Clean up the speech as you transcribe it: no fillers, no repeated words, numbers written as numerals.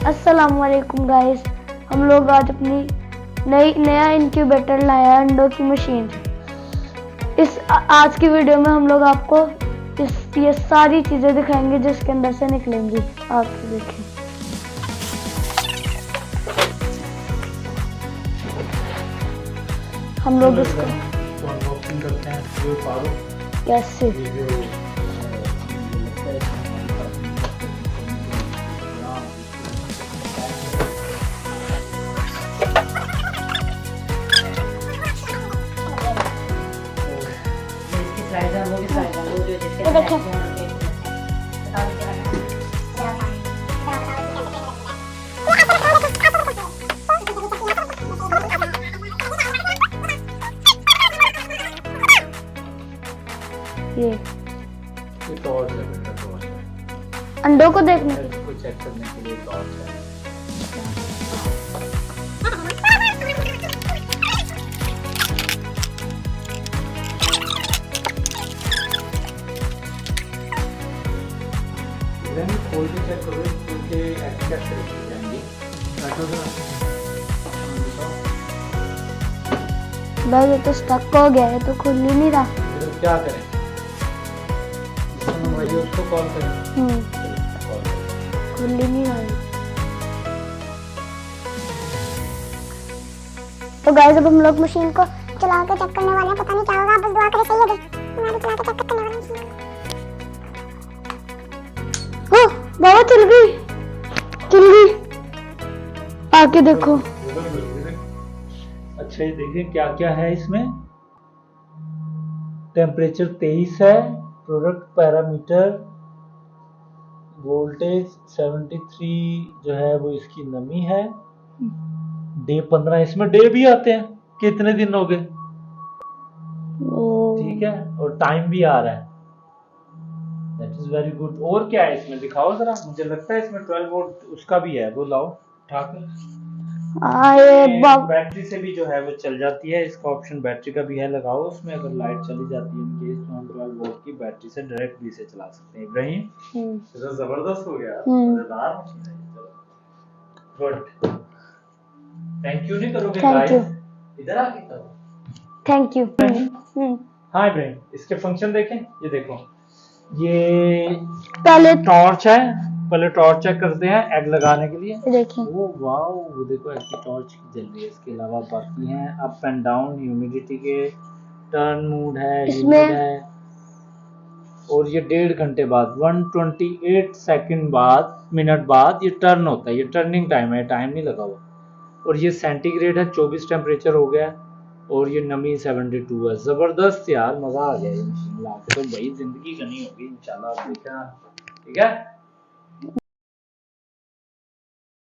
अस्सलाम वालेकुम गाइस, हम लोग आज अपनी नया इंक्यूबेटर लाया अंडों की मशीन। आज की वीडियो में हम लोग आपको ये सारी चीजें दिखाएंगे जिसके अंदर से निकलेंगी। आप देखें, हम लोग इसको अनबॉक्सिंग करते हैं। कैसे ये टॉर्च है बेटा, टॉर्च है। अंडों को देखने इसको चेक करने के लिए टॉर्च है। खोल के चेक करो, खोल के ऐसे कैसे रखी जाएंगी। भाई ये तो स्टक हो गया है, तो खुल ही नहीं रहा। तो क्या करें, भाई उसको कॉल करें। खुल ही नहीं रहा। तो गाइस अब हम लोग मशीन को चला के चेक करने वाले हैं। पता नहीं क्या होगा, बस दुआ करें सही हो जाए। मैं भी चला के चेक करने वाला हूं। बाबा चल गई। आके देखो। अच्छा, ये देखिए क्या क्या है इसमें। टेम्परेचर 23 है, प्रोडक्ट पैरामीटर, वोल्टेज 73 जो है वो इसकी नमी है, डे 15। इसमें डे भी आते हैं, कितने दिन हो गए, ठीक है, और टाइम भी आ रहा है। That is very good. और क्या है इसमें, दिखाओ जरा। मुझे लगता है इसमें 12 वोल्ट उसका भी है, वो लाओ उठा कर। बैटरी से भी जो है वो चल जाती है, इसका ऑप्शन बैटरी का भी है, लगाओ उसमें। अगर लाइट चली जाती है इनकेस, तो हम 12 वोल्ट की बैटरी से डायरेक्ट भी इसे चला सकते हैं। इब्राहिम, तो जबरदस्त हो गया, मजेदार मशीन है। गुड, थैंक यू नहीं करोगे गाइस? इधर आके करो। Thank you. हाँ इब्राहिम, इसके फंक्शन देखें। ये देखो, ये पहले टॉर्च है। पहले टॉर्च चेक करते हैं एग लगाने के लिए। देखें, वो वाओ, वो देखो एग की टॉर्च जल रही है। इसके अलावा बाकी हैं अप एंड डाउन, ह्यूमिडिटी के, टर्न मूड है, इसमें है। और ये 1.5 घंटे बाद 128 सेकंड बाद, मिनट बाद ये टर्न होता है। ये टर्निंग टाइम है, टाइम नहीं लगा हुआ। और ये सेंटीग्रेड है, 24 टेम्परेचर हो गया। और ये नमी 72 है। जबरदस्त यार, मजा आ गया ये मशीन ला के। तो भाई जिंदगी करनी होगी इंशाल्लाह, देखना। ठीक है।